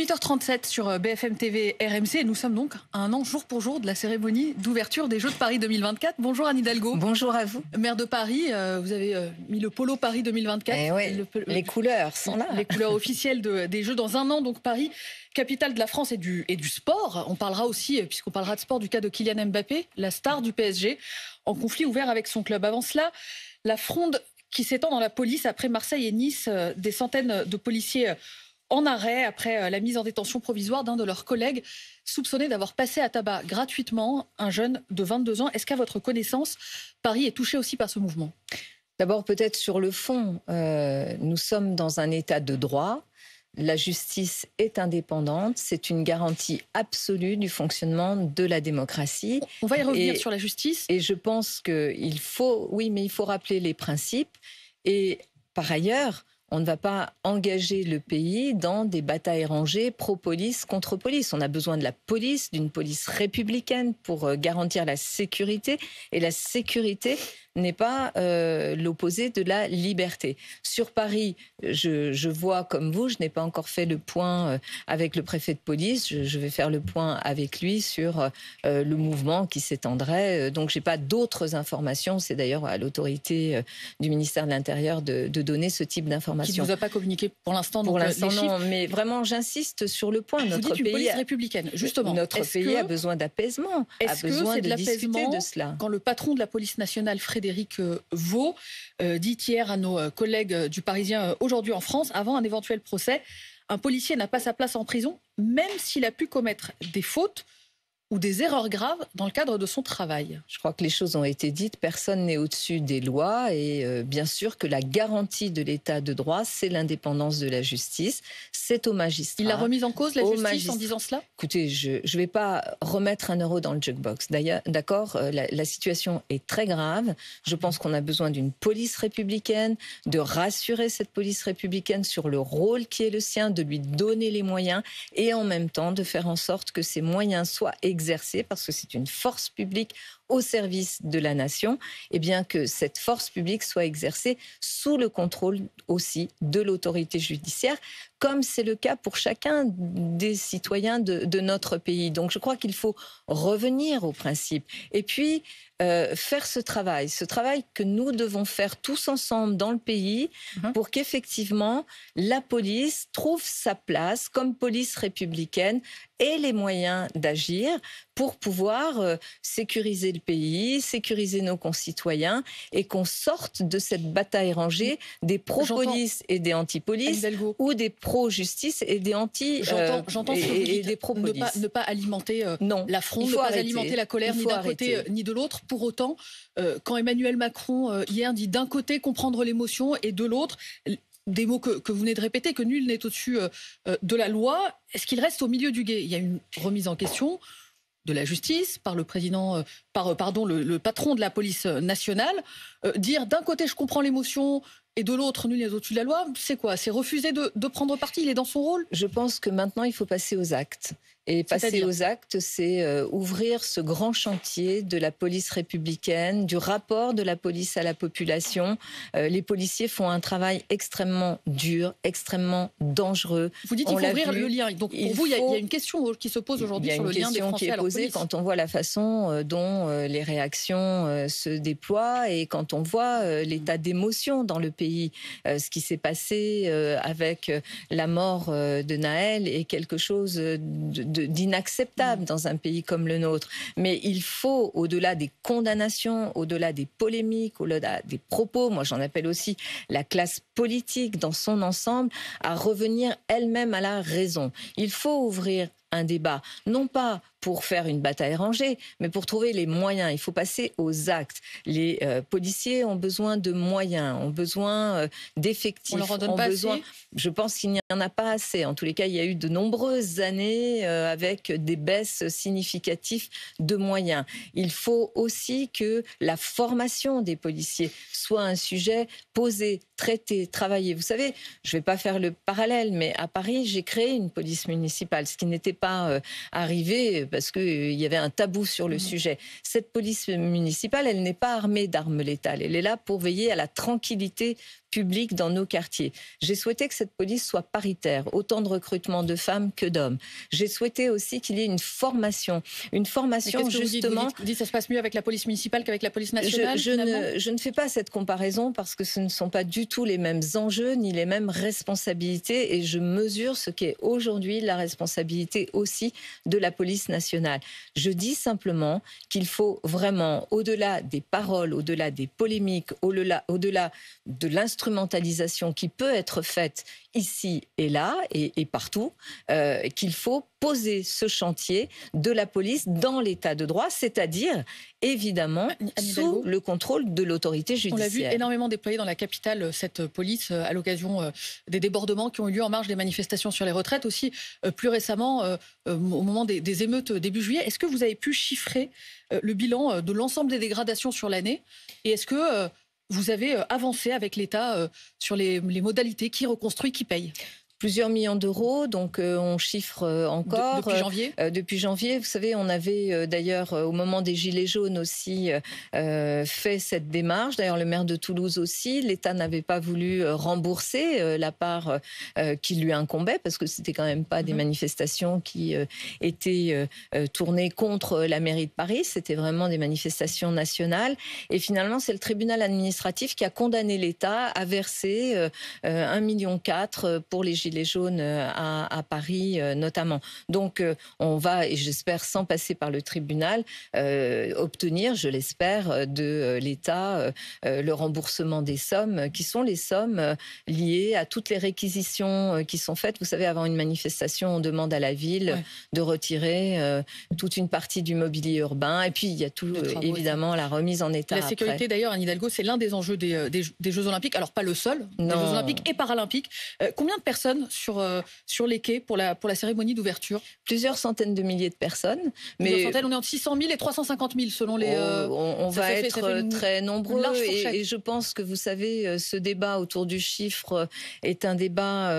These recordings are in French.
18h37 sur BFM TV RMC. Nous sommes donc à un an jour pour jour de la cérémonie d'ouverture des Jeux de Paris 2024. Bonjour Anne Hidalgo. Bonjour à vous. Maire de Paris, vous avez mis le polo Paris 2024. Eh oui, les couleurs sont là. Les couleurs officielles des Jeux dans un an. Donc Paris, capitale de la France et du sport. On parlera aussi, puisqu'on parlera de sport, du cas de Kylian Mbappé, la star du PSG, en conflit ouvert avec son club. Avant cela, la fronde qui s'étend dans la police après Marseille et Nice. Des centaines de policiers en arrêt après la mise en détention provisoire d'un de leurs collègues soupçonné d'avoir passé à tabac gratuitement un jeune de 22 ans. Est-ce qu'à votre connaissance, Paris est touché aussi par ce mouvement ? D'abord, peut-être sur le fond, nous sommes dans un état de droit. La justice est indépendante. C'est une garantie absolue du fonctionnement de la démocratie. On va y revenir sur la justice. Et je pense qu'il faut, mais il faut rappeler les principes. Et par ailleurs, on ne va pas engager le pays dans des batailles rangées pro-police contre police. On a besoin de la police, d'une police républicaine pour garantir la sécurité. Et la sécurité n'est pas l'opposé de la liberté. Sur Paris, je vois comme vous, je n'ai pas encore fait le point avec le préfet de police. Je vais faire le point avec lui sur le mouvement qui s'étendrait. Donc, je n'ai pas d'autres informations. C'est d'ailleurs à l'autorité du ministère de l'Intérieur de donner ce type d'informations. Qui ne vous a pas communiqué pour l'instant. Pour l'instant, non. Mais vraiment, j'insiste sur le point. Notre pays, une police républicaine, justement. Notre pays a besoin d'apaisement, a besoin de discuter de cela. Quand le patron de la police nationale, Frédéric Vaux, dit hier à nos collègues du Parisien aujourd'hui en France, avant un éventuel procès, un policier n'a pas sa place en prison, même s'il a pu commettre des fautes ou des erreurs graves dans le cadre de son travail. Je crois que les choses ont été dites. Personne n'est au-dessus des lois et bien sûr que la garantie de l'état de droit, c'est l'indépendance de la justice. C'est aux magistrats. Il a remis en cause la justice en disant cela ? Écoutez, je ne vais pas remettre 1 euro dans le jukebox. D'ailleurs, d'accord, la situation est très grave. Je pense qu'on a besoin d'une police républicaine, de rassurer cette police républicaine sur le rôle qui est le sien, de lui donner les moyens et en même temps de faire en sorte que ces moyens soient exercée, parce que c'est une force publique au service de la nation, et bien que cette force publique soit exercée sous le contrôle aussi de l'autorité judiciaire, comme c'est le cas pour chacun des citoyens de notre pays. Donc je crois qu'il faut revenir au principe. Et puis faire ce travail que nous devons faire tous ensemble dans le pays pour qu'effectivement la police trouve sa place comme police républicaine et les moyens d'agir pour pouvoir sécuriser le pays, sécuriser nos concitoyens et qu'on sorte de cette bataille rangée des pro-police et des anti-police ou des pro-justice et des anti J'entends et des pro-police. Ne pas alimenter la fronde, ne pas alimenter la colère ni d'un côté ni de l'autre. Pour autant, quand Emmanuel Macron hier dit d'un côté comprendre l'émotion et de l'autre des mots que vous venez de répéter, que nul n'est au-dessus de la loi, est-ce qu'il reste au milieu du gué ? Il y a une remise en question de la justice par le président, le patron de la police nationale. Dire d'un côté je comprends l'émotion et de l'autre nul n'est au-dessus de la loi, c'est quoi ? C'est refuser de prendre parti ? Il est dans son rôle ? Je pense que maintenant il faut passer aux actes. Et passer aux actes, c'est ouvrir ce grand chantier de la police républicaine, du rapport de la police à la population. Les policiers font un travail extrêmement dur, extrêmement dangereux. Vous dites qu'il faut ouvrir le lien. Donc pour vous, il y a une question qui se pose aujourd'hui sur le lien des Français à leur police. Il y a une question qui est posée quand on voit la façon dont les réactions se déploient et quand on voit l'état d'émotion dans le pays. Ce qui s'est passé avec la mort de Naël est quelque chose d'inacceptable dans un pays comme le nôtre. Mais il faut, au-delà des condamnations, au-delà des polémiques, au-delà des propos, moi j'en appelle aussi la classe politique dans son ensemble, à revenir elle-même à la raison. Il faut ouvrir un débat, non pas pour faire une bataille rangée, mais pour trouver les moyens. Il faut passer aux actes. Les policiers ont besoin de moyens, ont besoin d'effectifs. On leur en donne pas assez ? Je pense qu'il n'y en a pas assez. En tous les cas, il y a eu de nombreuses années avec des baisses significatives de moyens. Il faut aussi que la formation des policiers soit un sujet posé, traité, travaillé. Vous savez, je ne vais pas faire le parallèle, mais à Paris, j'ai créé une police municipale, ce qui n'était pas arrivé parce qu'il y avait un tabou sur le sujet. Cette police municipale, elle n'est pas armée d'armes létales. Elle est là pour veiller à la tranquillité publique dans nos quartiers. J'ai souhaité que cette police soit paritaire, autant de recrutement de femmes que d'hommes. J'ai souhaité aussi qu'il y ait une formation justement. Vous dites ça se passe mieux avec la police municipale qu'avec la police nationale. Je ne fais pas cette comparaison parce que ce ne sont pas du tout les mêmes enjeux ni les mêmes responsabilités et je mesure ce qu'est aujourd'hui la responsabilité aussi de la police nationale. Je dis simplement qu'il faut vraiment, au-delà des paroles, au-delà des polémiques, au-delà de l'instrumentalisation qui peut être faite ici et là et partout, qu'il faut poser ce chantier de la police dans l'état de droit, c'est-à-dire évidemment sous le contrôle de l'autorité judiciaire. On l'a vu énormément déployer dans la capitale, cette police, à l'occasion des débordements qui ont eu lieu en marge des manifestations sur les retraites, aussi plus récemment au moment des émeutes début juillet. Est-ce que vous avez pu chiffrer le bilan de l'ensemble des dégradations sur l'année et est-ce que vous avez avancé avec l'État sur les modalités, qui reconstruit, qui paye ? Plusieurs millions d'euros, donc on chiffre encore. Depuis janvier Depuis janvier, vous savez, on avait d'ailleurs au moment des Gilets jaunes aussi fait cette démarche. D'ailleurs, le maire de Toulouse aussi. L'État n'avait pas voulu rembourser la part qui lui incombait parce que c'était quand même pas des manifestations qui étaient tournées contre la mairie de Paris. C'était vraiment des manifestations nationales. Et finalement, c'est le tribunal administratif qui a condamné l'État à verser 1,4 million pour les Gilets jaunes à Paris notamment. Donc on va, et j'espère sans passer par le tribunal, obtenir, je l'espère, de l'État le remboursement des sommes qui sont les sommes liées à toutes les réquisitions qui sont faites. Vous savez, avant une manifestation, on demande à la ville de retirer toute une partie du mobilier urbain et puis il y a tout évidemment la remise en état. La sécurité d'ailleurs, Anne Hidalgo, c'est l'un des enjeux des Jeux Olympiques, alors pas le seul, des Jeux Olympiques et Paralympiques. Combien de personnes sur les quais pour la cérémonie d'ouverture? Plusieurs centaines de milliers de personnes. Mais on est entre 600 000 et 350 000 selon les... on va être très nombreux et je pense que vous savez, ce débat autour du chiffre est un débat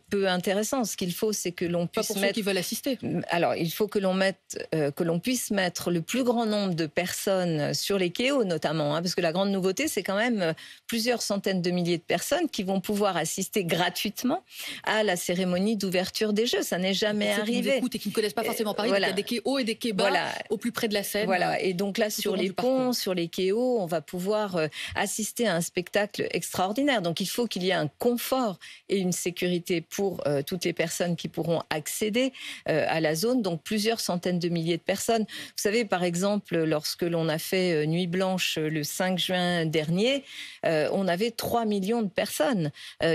peu intéressant. Ce qu'il faut, c'est que l'on puisse pas pour ceux qui veulent assister. Alors, il faut que l'on puisse mettre le plus grand nombre de personnes sur les quais, notamment, parce que la grande nouveauté, c'est quand même plusieurs centaines de milliers de personnes qui vont pouvoir assister gratuitement à la cérémonie d'ouverture des Jeux. Ça n'est jamais arrivé. Qui nous écoutent et qui ne connaissent pas forcément Paris, il y a des quais hauts et des quais bas au plus près de la Seine. Voilà, et donc là, sur les ponts, sur les quais hauts, on va pouvoir assister à un spectacle extraordinaire. Donc il faut qu'il y ait un confort et une sécurité pour toutes les personnes qui pourront accéder à la zone, donc plusieurs centaines de milliers de personnes. Vous savez, par exemple, lorsque l'on a fait Nuit Blanche le 5 juin dernier, on avait 3 millions de personnes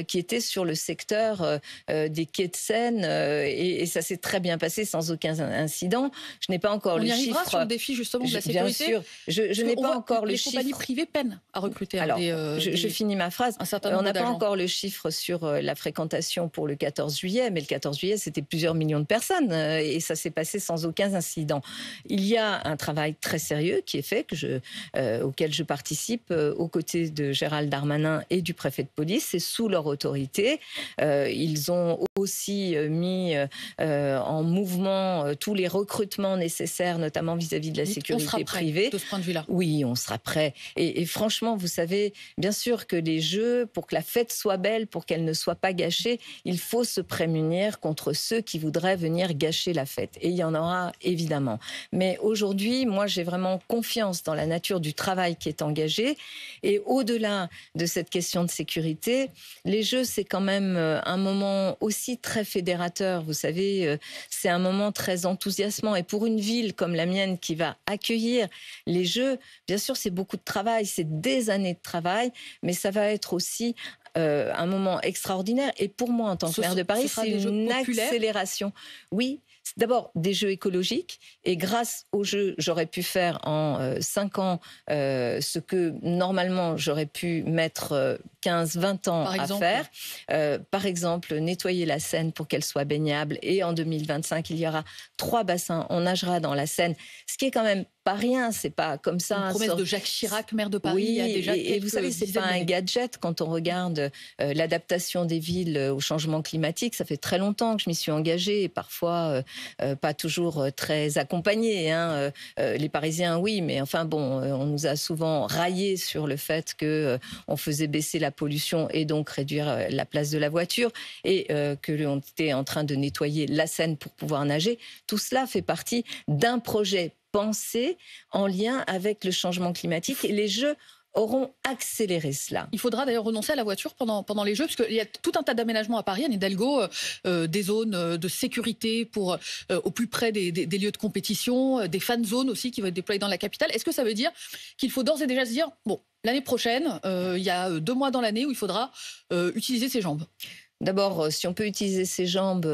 qui étaient sur le secteur des quais de Seine et ça s'est très bien passé sans aucun incident. Je n'ai pas encore le chiffre. On y arrivera sur le défi justement de la sécurité. Bien sûr, je n'ai pas encore le chiffre. Les compagnies privées peinent à recruter. Alors, je finis ma phrase. On n'a pas encore le chiffre sur la fréquentation pour le 14 juillet, mais le 14 juillet, c'était plusieurs millions de personnes et ça s'est passé sans aucun incident. Il y a un travail très sérieux qui est fait, auquel je participe aux côtés de Gérald Darmanin et du préfet de police. C'est sous leur autorité. Ils ont aussi mis en mouvement tous les recrutements nécessaires, notamment vis-à-vis de la sécurité privée. De ce point de vue-là. Oui, on sera prêt. Et franchement, vous savez, bien sûr que les Jeux, pour que la fête soit belle, pour qu'elle ne soit pas gâchée, il faut se prémunir contre ceux qui voudraient venir gâcher la fête. Et il y en aura évidemment. Mais aujourd'hui, moi, j'ai vraiment confiance dans la nature du travail qui est engagé. Et au-delà de cette question de sécurité, les Jeux, c'est quand même un moment aussi très fédérateur. Vous savez, c'est un moment très enthousiasmant. Et pour une ville comme la mienne qui va accueillir les Jeux, bien sûr, c'est beaucoup de travail, c'est des années de travail, mais ça va être aussi un moment extraordinaire. Et pour moi, en tant que maire de Paris, c'est une accélération. Oui. C'est d'abord des jeux écologiques et grâce aux jeux, j'aurais pu faire en 5 ans ce que normalement j'aurais pu mettre 15-20 ans à faire. Par exemple, nettoyer la Seine pour qu'elle soit baignable et en 2025, il y aura 3 bassins, on nagera dans la Seine, ce qui est quand même pas rien, c'est pas comme ça. Une promesse de Jacques Chirac, maire de Paris. Oui, il y a déjà et vous savez, c'est pas un gadget quand on regarde l'adaptation des villes au changement climatique. Ça fait très longtemps que je m'y suis engagée et parfois pas toujours très accompagnée. Les Parisiens, oui, mais enfin bon, on nous a souvent raillé sur le fait que on faisait baisser la la pollution et donc réduire la place de la voiture, et que l'on était en train de nettoyer la Seine pour pouvoir nager. Tout cela fait partie d'un projet pensé en lien avec le changement climatique, et les Jeux auront accéléré cela. Il faudra d'ailleurs renoncer à la voiture pendant les Jeux, parce qu'il y a tout un tas d'aménagements à Paris, Anne Hidalgo, des zones de sécurité pour au plus près des lieux de compétition, des fan zones aussi qui vont être déployées dans la capitale. Est-ce que ça veut dire qu'il faut d'ores et déjà se dire, bon, l'année prochaine, il y a 2 mois dans l'année où il faudra utiliser ses jambes? D'abord, si on peut utiliser ses jambes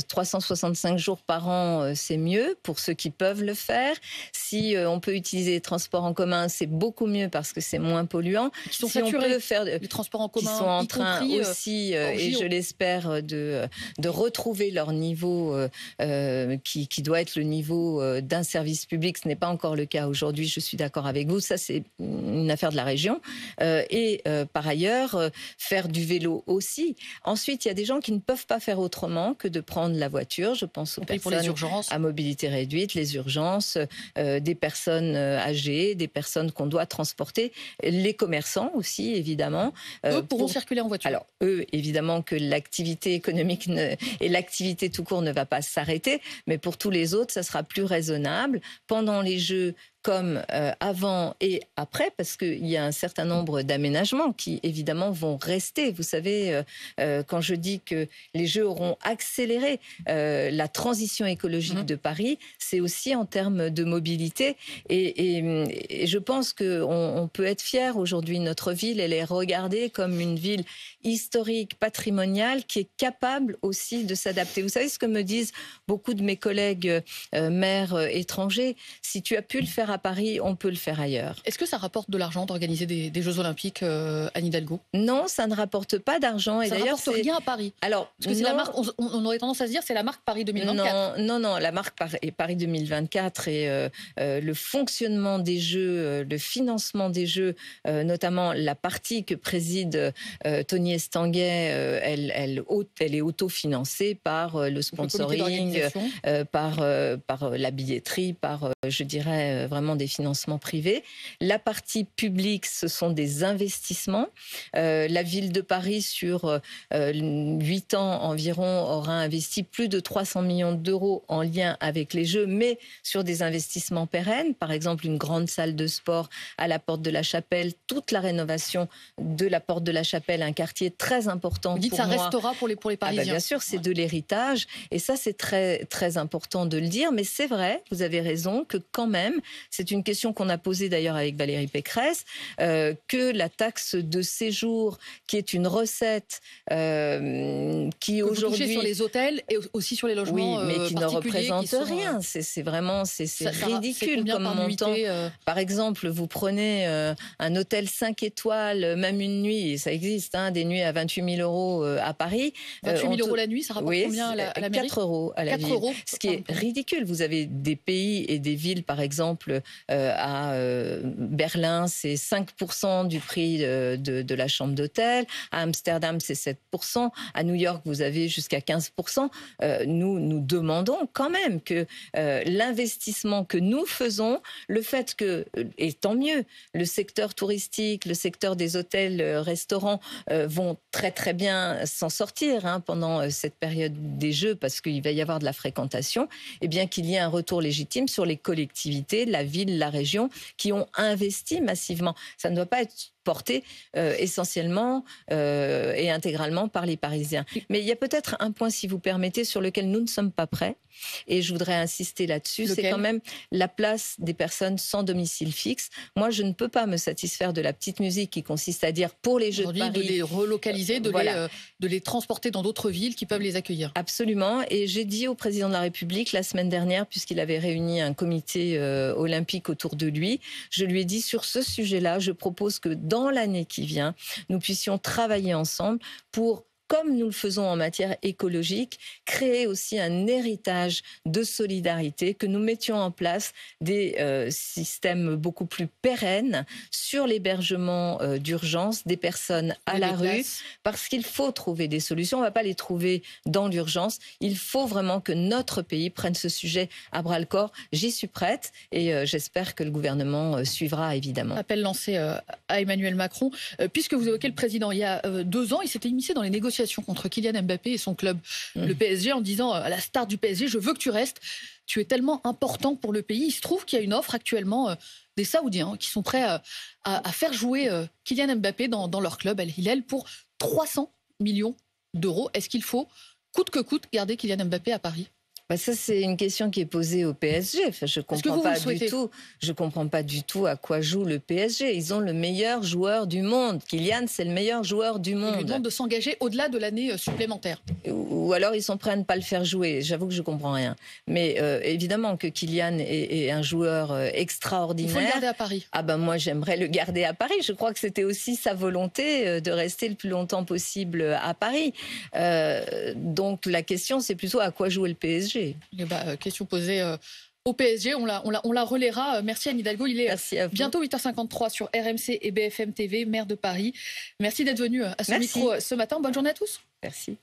365 jours par an, c'est mieux pour ceux qui peuvent le faire. Si on peut utiliser les transports en commun, c'est beaucoup mieux parce que c'est moins polluant. Qui sont si saturés, on peut faire les transports en commun, qui sont en train compris, aussi, et je l'espère, de retrouver leur niveau qui doit être le niveau d'un service public. Ce n'est pas encore le cas aujourd'hui, je suis d'accord avec vous. Ça, c'est une affaire de la région. Et par ailleurs, faire du vélo aussi. Ensuite, il y a des gens qui ne peuvent pas faire autrement que de prendre la voiture. Je pense aux personnes pour les urgences, à mobilité réduite, les urgences, des personnes âgées, des personnes qu'on doit transporter, les commerçants aussi, évidemment. Eux pourront circuler en voiture. Alors, eux, évidemment que l'activité économique et l'activité tout court ne va pas s'arrêter, mais pour tous les autres, ça sera plus raisonnable. Pendant les Jeux, comme avant et après, parce qu'il y a un certain nombre d'aménagements qui, évidemment, vont rester. Vous savez, quand je dis que les Jeux auront accéléré la transition écologique de Paris, c'est aussi en termes de mobilité. Et je pense qu'on peut être fier aujourd'hui. Notre ville, elle est regardée comme une ville historique, patrimoniale, qui est capable aussi de s'adapter. Vous savez ce que me disent beaucoup de mes collègues maires étrangers? Si tu as pu le faire à Paris, on peut le faire ailleurs. Est-ce que ça rapporte de l'argent d'organiser des Jeux Olympiques, Anne Hidalgo? Non, ça ne rapporte pas d'argent. Et d'ailleurs, ça ne rapporte rien à Paris. Alors, parce que c'est la marque, on aurait tendance à se dire c'est la marque Paris 2024. Non, la marque Paris 2024 et le fonctionnement des Jeux, le financement des Jeux, notamment la partie que préside Tony Estanguet, elle est autofinancée par le sponsoring, par la billetterie, par, je dirais, vraiment des financements privés. La partie publique, ce sont des investissements. La ville de Paris, sur 8 ans environ, aura investi plus de 300 millions d'euros en lien avec les Jeux, mais sur des investissements pérennes. Par exemple, une grande salle de sport à la Porte de la Chapelle, toute la rénovation de la Porte de la Chapelle, un quartier très important. Vous dites pour ça moi. Restera pour les Parisiens. Bien sûr, c'est de l'héritage. Et ça, c'est très, très important de le dire. Mais c'est vrai, vous avez raison, que quand même, c'est une question qu'on a posée d'ailleurs avec Valérie Pécresse, que la taxe de séjour, qui est une recette qui aujourd'hui sur les hôtels et aussi sur les logements, oui, mais qui ne représente rien. C'est vraiment ridicule comme montant. Par exemple, vous prenez un hôtel 5 étoiles, même une nuit, et ça existe, des nuits à 28 000 euros à Paris. 28 000 euros la nuit, ça rapporte combien à la mairie? 4 euros à la ville. Ce qui est ridicule. Vous avez des pays et des villes, par exemple, à Berlin, c'est 5% du prix de la chambre d'hôtel. À Amsterdam, c'est 7%. À New York, vous avez jusqu'à 15%. Nous demandons quand même que l'investissement que nous faisons, le fait que, et tant mieux, le secteur touristique, le secteur des hôtels, restaurants vont très très bien s'en sortir pendant cette période des Jeux, parce qu'il va y avoir de la fréquentation, et bien qu'il y ait un retour légitime sur les collectivités, la ville, la région, qui ont investi massivement. Ça ne doit pas être porté essentiellement et intégralement par les Parisiens. Mais il y a peut-être un point, si vous permettez, sur lequel nous ne sommes pas prêts, et je voudrais insister là-dessus, c'est quand même la place des personnes sans domicile fixe. Moi, je ne peux pas me satisfaire de la petite musique qui consiste à dire pour les Jeux de Paris, de les relocaliser, de les transporter dans d'autres villes qui peuvent les accueillir. Absolument, et j'ai dit au président de la République la semaine dernière, puisqu'il avait réuni un comité olympique autour de lui, je lui ai dit sur ce sujet-là, je propose que dans l'année qui vient, nous puissions travailler ensemble pour comme nous le faisons en matière écologique, créer aussi un héritage de solidarité, que nous mettions en place des systèmes beaucoup plus pérennes sur l'hébergement d'urgence des personnes à la rue, parce qu'il faut trouver des solutions. On ne va pas les trouver dans l'urgence. Il faut vraiment que notre pays prenne ce sujet à bras-le-corps. J'y suis prête et j'espère que le gouvernement suivra, évidemment. Appel lancé à Emmanuel Macron. Puisque vous évoquez le président, il y a 2 ans, il s'était immiscé dans les négociations contre Kylian Mbappé et son club, le PSG, en disant à la star du PSG, je veux que tu restes, tu es tellement important pour le pays. Il se trouve qu'il y a une offre actuellement des Saoudiens qui sont prêts à faire jouer Kylian Mbappé dans leur club Al Hilal pour 300 millions d'euros. Est-ce qu'il faut, coûte que coûte, garder Kylian Mbappé à Paris ? Ça, c'est une question qui est posée au PSG. Enfin, je comprends pas du tout à quoi joue le PSG. Ils ont le meilleur joueur du monde. Kylian, c'est le meilleur joueur du monde. Ils lui demandent de s'engager au-delà de l'année supplémentaire. Ou alors ils sont prêts à ne pas le faire jouer. J'avoue que je comprends rien. Mais évidemment que Kylian est un joueur extraordinaire. Il faut le garder à Paris. Moi, j'aimerais le garder à Paris. Je crois que c'était aussi sa volonté de rester le plus longtemps possible à Paris. Donc la question, c'est plutôt à quoi jouer le PSG. Question posée au PSG, on la relaiera. Merci Anne Hidalgo, il est bientôt 8h53 sur RMC et BFM TV, maire de Paris. Merci d'être venu à ce micro ce matin. Bonne journée à tous. Merci.